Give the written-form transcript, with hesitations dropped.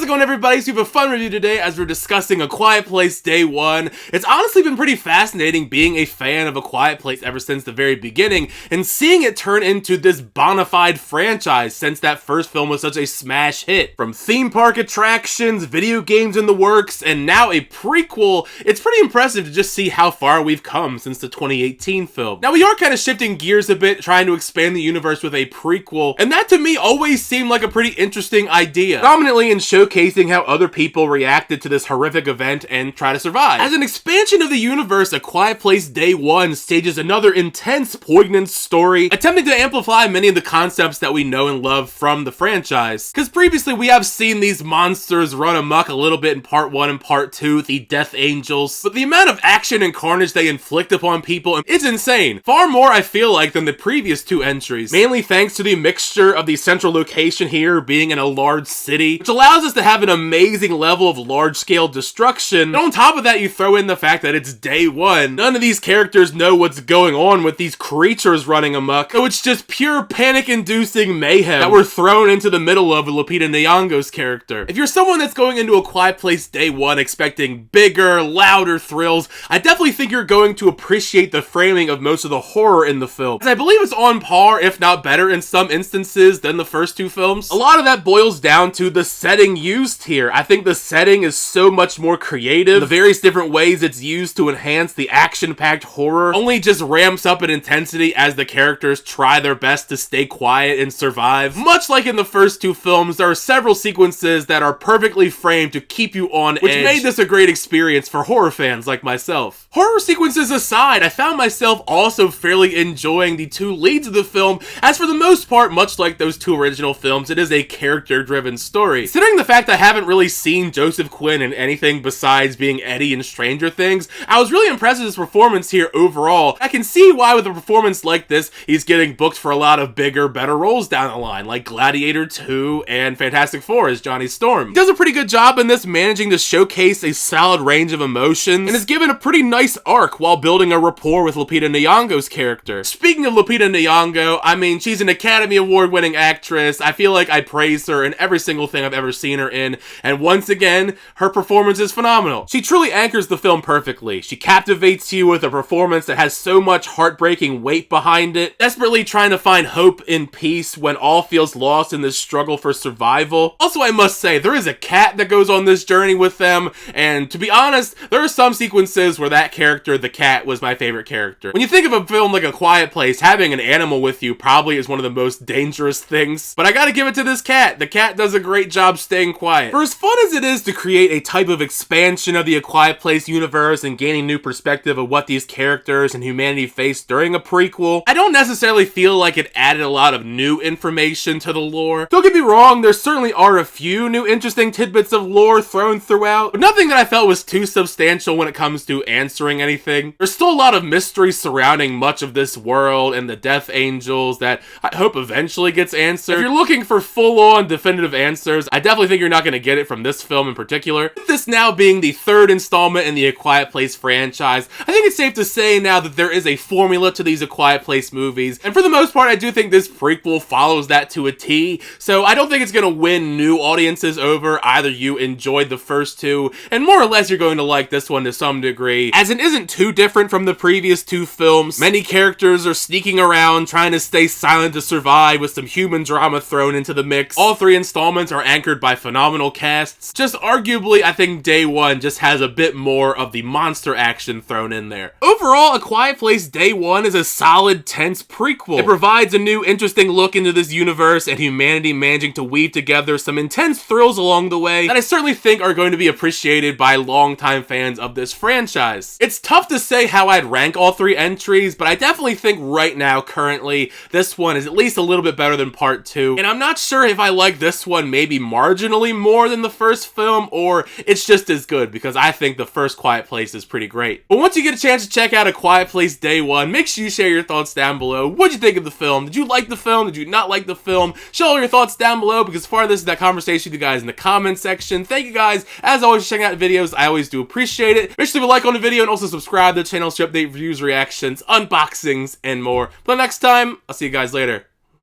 it going, everybody? So we have a fun review today as we're discussing A Quiet Place Day 1. It's honestly been pretty fascinating being a fan of A Quiet Place ever since the very beginning and seeing it turn into this bona fide franchise since that first film was such a smash hit. From theme park attractions, video games in the works, and now a prequel, it's pretty impressive to just see how far we've come since the 2018 film. Now we are kind of shifting gears a bit, trying to expand the universe with a prequel, and that to me always seemed like a pretty interesting idea, dominantly in showcasing how other people reacted to this horrific event and try to survive. As an expansion of the universe, A Quiet Place Day 1 stages another intense, poignant story, attempting to amplify many of the concepts that we know and love from the franchise. Because previously we have seen these monsters run amok a little bit in part 1 and part 2, the Death Angels, but the amount of action and carnage they inflict upon people is insane. Far more, I feel like, than the previous two entries, mainly thanks to the mixture of the central location here being in a large city, which allows us to have an amazing level of large-scale destruction. And on top of that, you throw in the fact that it's day 1. None of these characters know what's going on with these creatures running amok, so it's just pure panic-inducing mayhem that we're thrown into the middle of with Lupita Nyong'o's character. If you're someone that's going into A Quiet Place Day 1 expecting bigger, louder thrills, I definitely think you're going to appreciate the framing of most of the horror in the film, as I believe it's on par, if not better in some instances, than the first two films. A lot of that boils down to the setting used here. I think the setting is so much more creative. The various different ways it's used to enhance the action-packed horror only just ramps up in intensity as the characters try their best to stay quiet and survive. Much like in the first two films, there are several sequences that are perfectly framed to keep you on edge, which made this a great experience for horror fans like myself. Horror sequences aside, I found myself also fairly enjoying the two leads of the film, as for the most part, much like those two original films, it is a character-driven story. Considering the fact I haven't really seen Joseph Quinn in anything besides being Eddie in Stranger Things, I was really impressed with his performance here overall. I can see why with a performance like this, he's getting booked for a lot of bigger, better roles down the line, like Gladiator 2 and Fantastic Four as Johnny Storm. He does a pretty good job in this, managing to showcase a solid range of emotions, and is given a pretty nice arc while building a rapport with Lupita Nyong'o's character. Speaking of Lupita Nyong'o, I mean, she's an Academy Award winning actress. I feel like I praise her in every single thing I've ever seen her in, and once again, her performance is phenomenal. She truly anchors the film perfectly. She captivates you with a performance that has so much heartbreaking weight behind it, desperately trying to find hope in peace when all feels lost in this struggle for survival. Also, I must say, there is a cat that goes on this journey with them, and to be honest, there are some sequences where that character, the cat, was my favorite character. When you think of a film like A Quiet Place, having an animal with you probably is one of the most dangerous things, but I gotta give it to this cat. The cat does a great job staying quiet. For as fun as it is to create a type of expansion of the A Quiet Place universe and gaining new perspective of what these characters and humanity face during a prequel, I don't necessarily feel like it added a lot of new information to the lore. Don't get me wrong, there certainly are a few new interesting tidbits of lore thrown throughout, but nothing that I felt was too substantial when it comes to answering anything. There's still a lot of mystery surrounding much of this world and the Death Angels that I hope eventually gets answered. If you're looking for full-on definitive answers, I definitely think you're not going to get it from this film in particular. With this now being the third installment in the A Quiet Place franchise, I think it's safe to say now that there is a formula to these A Quiet Place movies, and for the most part, I do think this prequel follows that to a T, so I don't think it's going to win new audiences over. Either you enjoyed the first two, and more or less you're going to like this one to some degree, as it isn't too different from the previous two films. Many characters are sneaking around, trying to stay silent to survive, with some human drama thrown into the mix. All three installments are anchored by phenomenal casts. Just arguably, I think Day 1 just has a bit more of the monster action thrown in there. Overall, A Quiet Place Day 1 is a solid, tense prequel. It provides a new, interesting look into this universe and humanity managing to weave together some intense thrills along the way that I certainly think are going to be appreciated by longtime fans of this franchise. It's tough to say how I'd rank all three entries, but I definitely think right now, currently, this one is at least a little bit better than part 2, and I'm not sure if I like this one maybe marginally more than the first film, or it's just as good, because I think the first Quiet Place is pretty great. But once you get a chance to check out A Quiet Place Day 1, make sure you share your thoughts down below. What'd you think of the film? Did you like the film? Did you not like the film? Show all your thoughts down below, because part of this is that conversation with you guys in the comment section. Thank you guys, as always, for checking out the videos. I always do appreciate it. Make sure to leave a like on the video and also subscribe to the channel to update reviews, reactions, unboxings, and more. But next time, I'll see you guys later.